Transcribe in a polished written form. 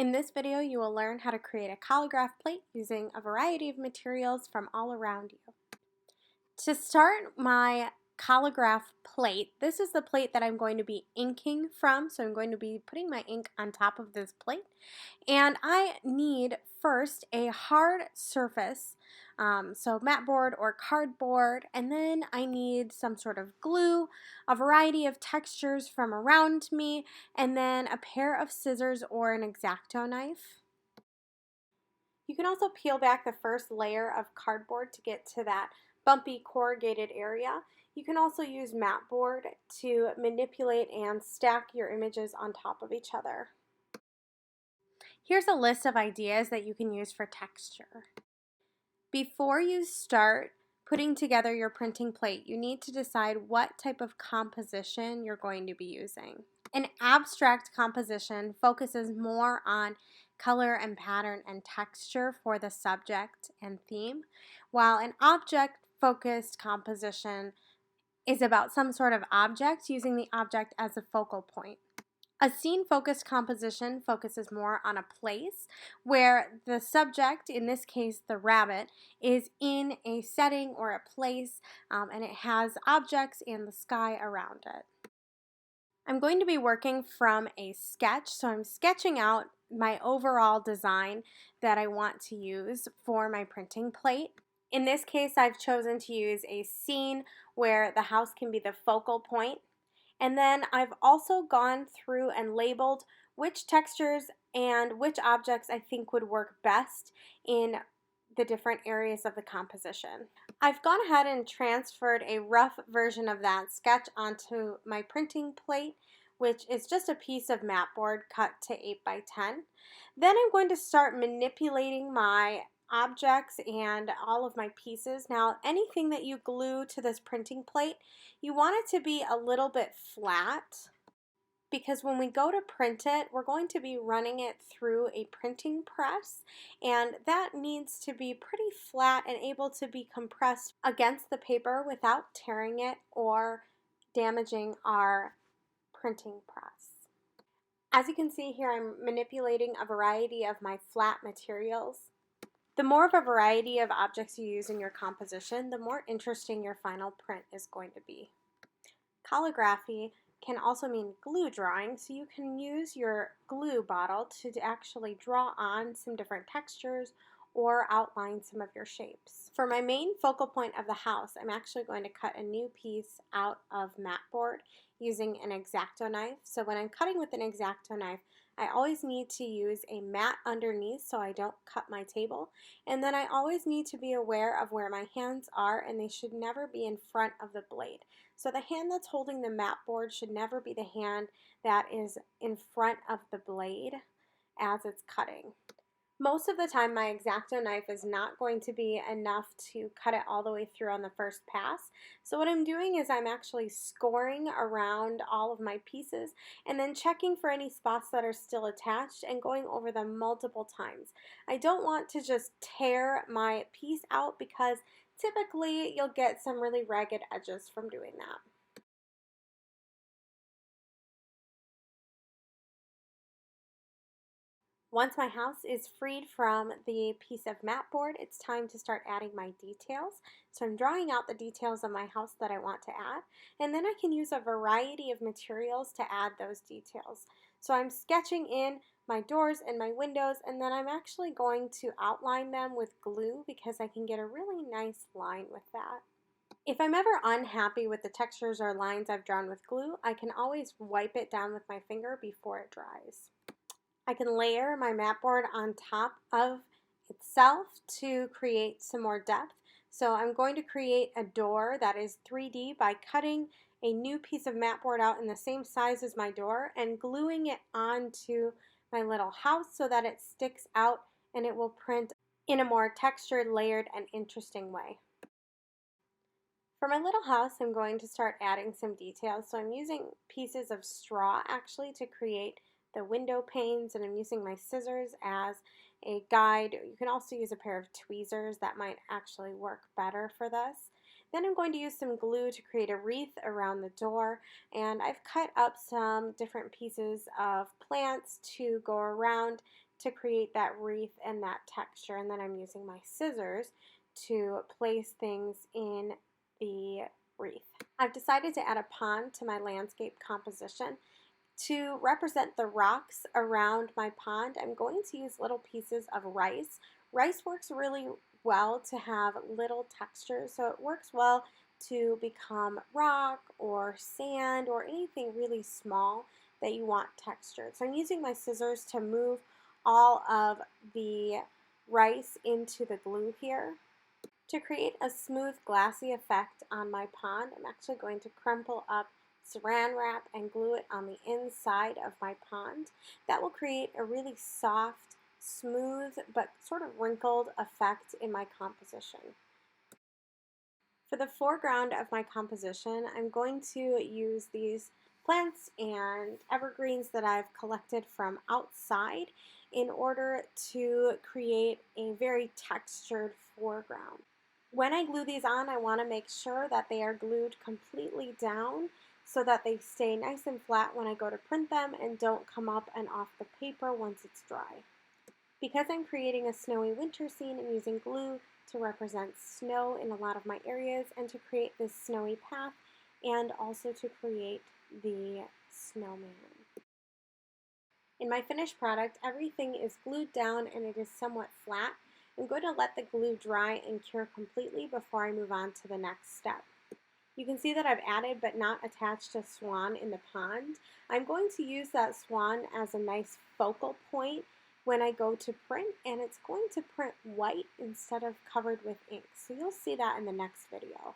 In this video, you will learn how to create a collagraph plate using a variety of materials from all around you. To start my collagraph plate, this is the plate that I'm going to be inking from, so I'm going to be putting my ink on top of this plate. And I need first a hard surface, so mat board or cardboard, and then I need some sort of glue, a variety of textures from around me, and then a pair of scissors or an X-Acto knife. You can also peel back the first layer of cardboard to get to that bumpy corrugated area. You can also use mat board to manipulate and stack your images on top of each other. Here's a list of ideas that you can use for texture. Before you start putting together your printing plate, you need to decide what type of composition you're going to be using. An abstract composition focuses more on color and pattern and texture for the subject and theme, while an object-focused composition is about some sort of object, using the object as a focal point. A scene-focused composition focuses more on a place where the subject, in this case the rabbit, is in a setting or a place, and it has objects and the sky around it. I'm going to be working from a sketch, so I'm sketching out my overall design that I want to use for my printing plate. In this case, I've chosen to use a scene where the house can be the focal point. And then I've also gone through and labeled which textures and which objects I think would work best in the different areas of the composition. I've gone ahead and transferred a rough version of that sketch onto my printing plate, which is just a piece of mat board cut to 8 by 10. Then I'm going to start manipulating my objects and all of my pieces. Now, anything that you glue to this printing plate, you want it to be a little bit flat, because when we go to print it, we're going to be running it through a printing press, and that needs to be pretty flat and able to be compressed against the paper without tearing it or damaging our printing press. As you can see here, I'm manipulating a variety of my flat materials. The more of a variety of objects you use in your composition, the more interesting your final print is going to be. Calligraphy can also mean glue drawing, so you can use your glue bottle to actually draw on some different textures or outline some of your shapes. For my main focal point of the house, I'm actually going to cut a new piece out of mat board using an X-Acto knife. So when I'm cutting with an X-Acto knife, I always need to use a mat underneath so I don't cut my table. And then I always need to be aware of where my hands are, and they should never be in front of the blade. So the hand that's holding the mat board should never be the hand that is in front of the blade as it's cutting. Most of the time my X-Acto knife is not going to be enough to cut it all the way through on the first pass. So what I'm doing is I'm actually scoring around all of my pieces and then checking for any spots that are still attached and going over them multiple times. I don't want to just tear my piece out, because typically you'll get some really ragged edges from doing that. Once my house is freed from the piece of mat board, it's time to start adding my details. So I'm drawing out the details of my house that I want to add, and then I can use a variety of materials to add those details. So I'm sketching in my doors and my windows, and then I'm actually going to outline them with glue because I can get a really nice line with that. If I'm ever unhappy with the textures or lines I've drawn with glue, I can always wipe it down with my finger before it dries. I can layer my mat board on top of itself to create some more depth. So I'm going to create a door that is 3D by cutting a new piece of mat board out in the same size as my door and gluing it onto my little house so that it sticks out and it will print in a more textured, layered, and interesting way. For my little house, I'm going to start adding some details. So I'm using pieces of straw actually to create the window panes, and I'm using my scissors as a guide. You can also use a pair of tweezers. That might actually work better for this. Then I'm going to use some glue to create a wreath around the door, and I've cut up some different pieces of plants to go around to create that wreath and that texture, and then I'm using my scissors to place things in the wreath. I've decided to add a pond to my landscape composition. To represent the rocks around my pond, I'm going to use little pieces of rice. Rice works really well to have little textures, so it works well to become rock or sand or anything really small that you want textured. So I'm using my scissors to move all of the rice into the glue here. To create a smooth glassy effect on my pond, I'm actually going to crumple up saran wrap and glue it on the inside of my pond. That will create a really soft, smooth, but sort of wrinkled effect in my composition. For the foreground of my composition, I'm going to use these plants and evergreens that I've collected from outside in order to create a very textured foreground. When I glue these on, I want to make sure that they are glued completely down so that they stay nice and flat when I go to print them and don't come up and off the paper once it's dry. Because I'm creating a snowy winter scene, I'm using glue to represent snow in a lot of my areas and to create this snowy path and also to create the snowman. In my finished product, everything is glued down and it is somewhat flat. I'm going to let the glue dry and cure completely before I move on to the next step. You can see that I've added but not attached a swan in the pond. I'm going to use that swan as a nice focal point when I go to print, and it's going to print white instead of covered with ink. So you'll see that in the next video.